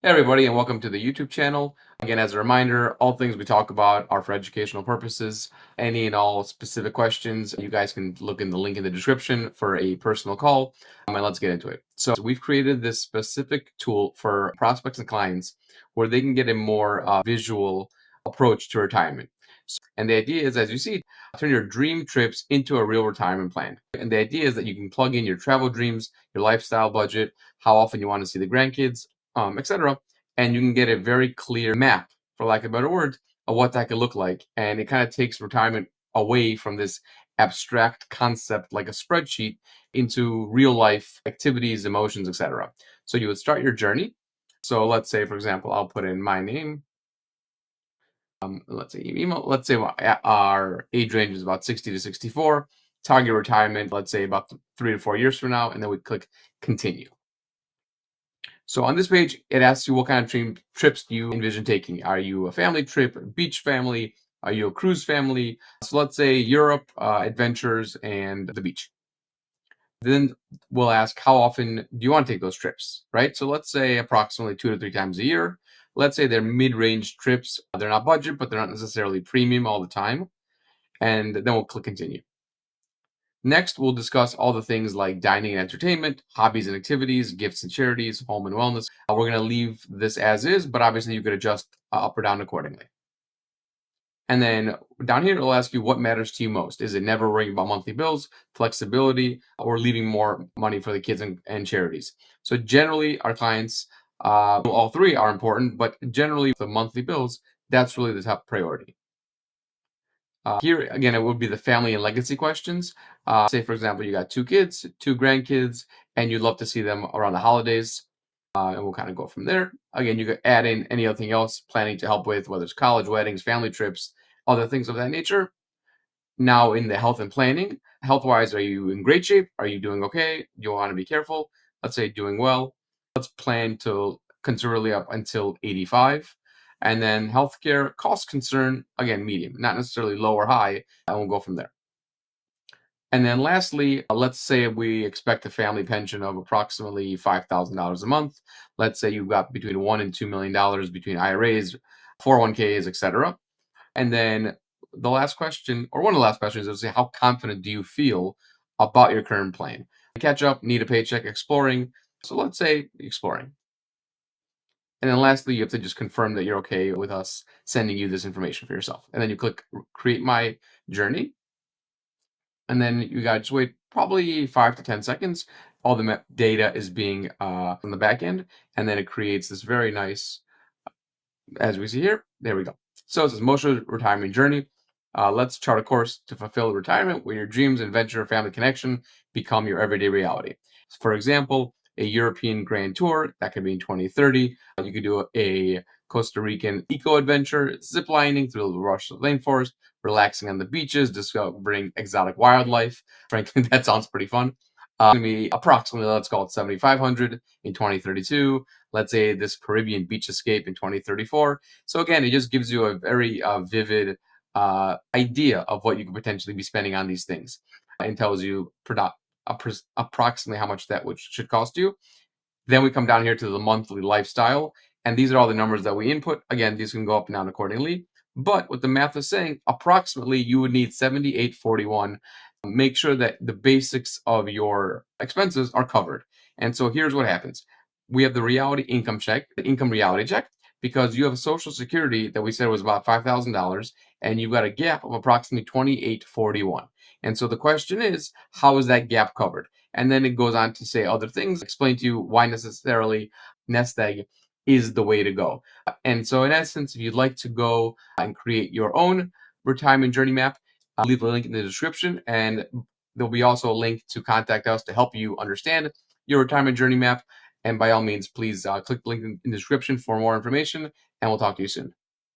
Hey everybody, and welcome to the YouTube channel. Again, as a reminder, all things we talk about are for educational purposes. Any and all specific questions, you guys can look in the link in the description for a personal call. And let's get into it. So we've created this specific tool for prospects and clients where they can get a more visual approach to retirement. And the idea is, as you see, turn your dream trips into a real retirement plan. And the idea is that you can plug in your travel dreams, your lifestyle budget, how often you want to see the grandkids, etc. And you can get a very clear map, for lack of a better word, of what that could look like. And it kind of takes retirement away from this abstract concept like a spreadsheet into real life activities, emotions, etc. So you would start your journey. So let's say, for example, I'll put in my name. Let's say email. Let's say our age range is about 60 to 64. Target retirement, let's say about 3 to 4 years from now, and then we click continue. So on this page, it asks you what kind of trips do you envision taking. Are you a family trip, a beach family? Are you a cruise family? So let's say Europe, adventures, and the beach. Then we'll ask how often do you want to take those trips, right? So let's say approximately 2 to 3 times a year. Let's say they're mid-range trips. They're not budget, but they're not necessarily premium all the time. And then we'll click continue. Next, we'll discuss all the things like dining and entertainment, hobbies and activities, gifts and charities, home and wellness. We're going to leave this as is, but obviously you could adjust up or down accordingly. And then down here, it'll ask you what matters to you most. Is it never worrying about monthly bills, flexibility, or leaving more money for the kids and charities? So generally, our clients, all three are important, but generally the monthly bills, that's really the top priority. Here again, it would be the family and legacy questions. Say, for example, you got 2 kids, 2 grandkids, and you'd love to see them around the holidays. And we'll kind of go from there. Again, you could add in anything else planning to help with, whether it's college, weddings, family trips, other things of that nature. Now, in the health and planning, health wise, are you in great shape? Are you doing okay? You want to be careful. Let's say doing well. Let's plan to conservatively up until 85. And then healthcare cost concern, again, medium, not necessarily low or high. And we'll go from there. And then lastly, let's say we expect a family pension of approximately $5,000 a month. Let's say you've got between $1 and $2 million between IRAs, 401ks, etc. And then the last question, or one of the last questions, is how confident do you feel about your current plan? Catch up, need a paycheck, exploring. So let's say exploring. And then lastly, you have to just confirm that you're okay with us sending you this information for yourself. And then you click create my journey. And then you got to just wait probably 5 to 10 seconds. All the data is being on the back end. And then it creates this very nice, as we see here, there we go. So it says emotional retirement journey. Let's chart a course to fulfill retirement where your dreams, adventure, family connection become your everyday reality. For example, a European grand tour that could be in 2030. You could do a Costa Rican eco adventure, zip lining through the rush rainforest, relaxing on the beaches, discovering exotic wildlife. Frankly, that sounds pretty fun. Going to be approximately, let's call it 7,500 in 2032. Let's say this Caribbean beach escape in 2034. So again, it just gives you a very vivid idea of what you could potentially be spending on these things, and tells you approximately how much that should cost you. Then we come down here to the monthly lifestyle, and these are all the numbers that we input. Again, these can go up and down accordingly. But what the math is saying, approximately you would need 7841. Make sure that the basics of your expenses are covered. And so here's what happens. We have the reality income check, the income reality check, because you have a social security that we said was about $5,000, and you've got a gap of approximately 2841. And so the question is, how is that gap covered? And then it goes on to say other things, explain to you why necessarily nest egg is the way to go. And so in essence, if you'd like to go and create your own retirement journey map, I'll leave a link in the description, and there'll be also a link to contact us to help you understand your retirement journey map. And by all means, please click the link in the description for more information, and we'll talk to you soon.